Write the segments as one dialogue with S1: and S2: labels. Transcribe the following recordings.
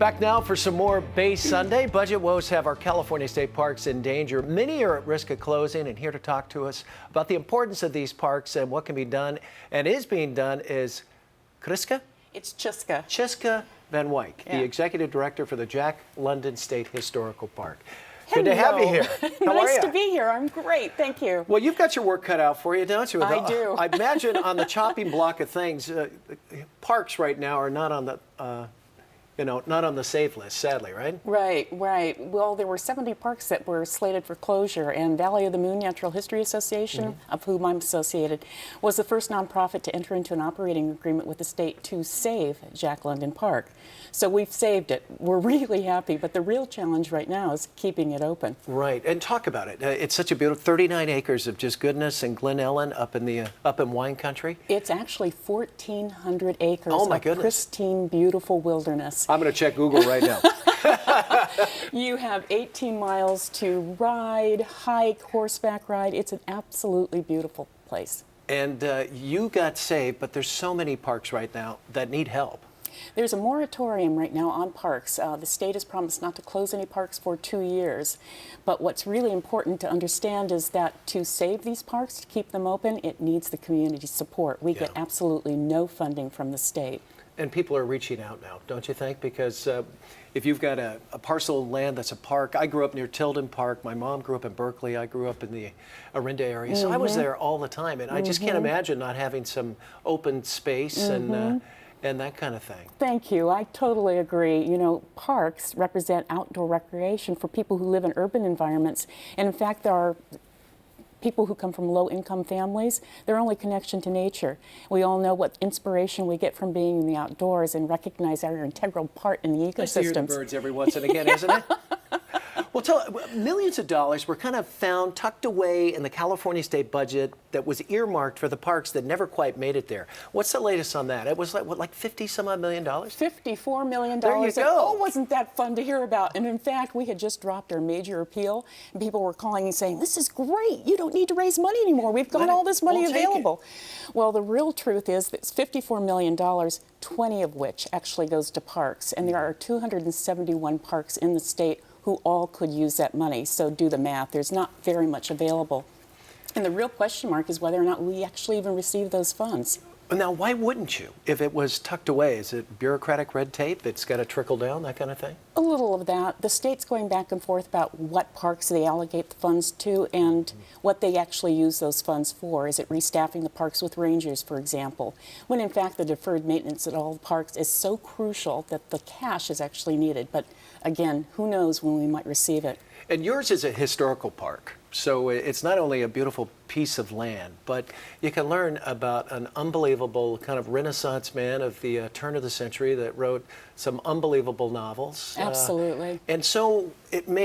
S1: Back now for some more Bay Sunday. Budget woes have our California state parks in danger. Many are at risk of closing, and here to talk to us about the importance of these parks and what can be done and is being done is Kriska?
S2: It's Chiska.
S1: Chiska Van Wyk,
S2: Yeah.
S1: the Executive Director for the Jack London State Historical Park.
S2: Hello.
S1: Good to have you here. How are
S2: Nice
S1: you?
S2: to be here. I'm great. Thank you.
S1: Well, you've got your work cut out for you, don't you?
S2: I do.
S1: I imagine on the chopping block of things, parks right now are not on the not on the safe list, sadly, right?
S2: Right. Well, there were 70 parks that were slated for closure, and Valley of the Moon Natural History Association, of whom I'm associated, was the first nonprofit to enter into an operating agreement with the state to save Jack London Park. So we've saved it. We're really happy, but the real challenge right now is keeping it open.
S1: Right, and talk about it. It's such a beautiful 39 acres of just goodness in Glen Ellen up in wine country.
S2: It's actually 1,400 acres
S1: Oh my
S2: of
S1: goodness.
S2: pristine, beautiful wilderness.
S1: I'm going to check Google right now.
S2: You have 18 miles to ride, hike, horseback ride. It's an absolutely beautiful place.
S1: And you got saved, but there's so many parks right now that need help.
S2: There's a moratorium right now on parks. The state has promised not to close any parks for 2 years. But what's really important to understand is that to save these parks, to keep them open, it needs the community support. We get absolutely no funding from the state.
S1: And people are reaching out now, don't you think? Because if you've got a parcel of land that's a park, I grew up near Tilden Park. My mom grew up in Berkeley. I grew up in the Orinda area. So I was there all the time. And I just can't imagine not having some open space and that kind of thing.
S2: Thank you. I totally agree. You know, parks represent outdoor recreation for people who live in urban environments. And in fact, there are people who come from low-income families, their only connection to nature. We all know what inspiration we get from being in the outdoors and recognize our integral part in the ecosystems.
S1: Nice to hear the birds every once and again, isn't it? Well, millions of dollars were kind of found tucked away in the California state budget that was earmarked for the parks that never quite made it there. What's the latest on that? It was like 50 some odd $million?
S2: $54 million.
S1: There you go.
S2: Oh, wasn't that fun to hear about? And in fact, we had just dropped our major appeal, and people were calling and saying, "This is great. You don't need to raise money anymore. We've got all this money available." Well, the real truth is that it's $54 million, 20 of which actually goes to parks. And there are 271 parks in the state who all could use that money. So do the math. There's not very much available. And the real question mark is whether or not we actually even receive those funds.
S1: Now, why wouldn't you if it was tucked away? Is it bureaucratic red tape that's got to trickle down, that kind of thing?
S2: A little of that. The state's going back and forth about what parks they allocate the funds to and what they actually use those funds for. Is it restaffing the parks with rangers, for example? When in fact the deferred maintenance at all the parks is so crucial that the cash is actually needed. But again, who knows when we might receive it.
S1: And yours is a historical park, so it's not only a beautiful piece of land, but you can learn about an unbelievable kind of Renaissance man of the turn of the century that wrote some unbelievable novels.
S2: Absolutely.
S1: And so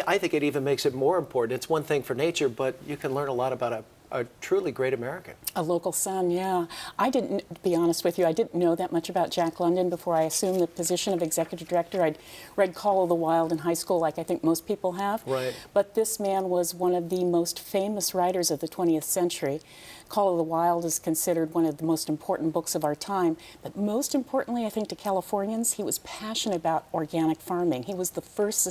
S1: I think it even makes it more important. It's one thing for nature, but you can learn a lot about a truly great American.
S2: A local son, yeah. I didn't, to be honest with you, I didn't know that much about Jack London before I assumed the position of executive director. I'd read Call of the Wild in high school, like I think most people have.
S1: Right.
S2: But this man was one of the most famous writers of the 20th century. Call of the Wild is considered one of the most important books of our time. But most importantly, I think to Californians, he was passionate about organic farming. He was the first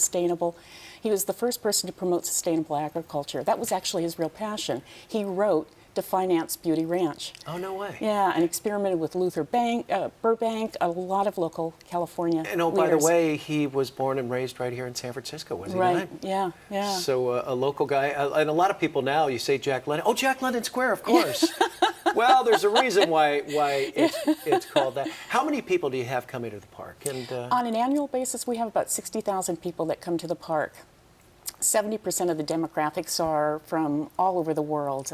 S2: person to promote sustainable agriculture. That was actually his real passion. He wrote to finance Beauty Ranch.
S1: Oh, no way.
S2: Yeah, and experimented with Burbank, a lot of local California
S1: And oh, by the way, he was born and raised right here in San Francisco, was he
S2: right,
S1: not?
S2: yeah.
S1: So a local guy, and a lot of people now, you say Jack London. Oh, Jack London Square, of course. Well, there's a reason why it's called that. How many people do you have coming to the park? And
S2: on an annual basis, we have about 60,000 people that come to the park. 70% of the demographics are from all over the world.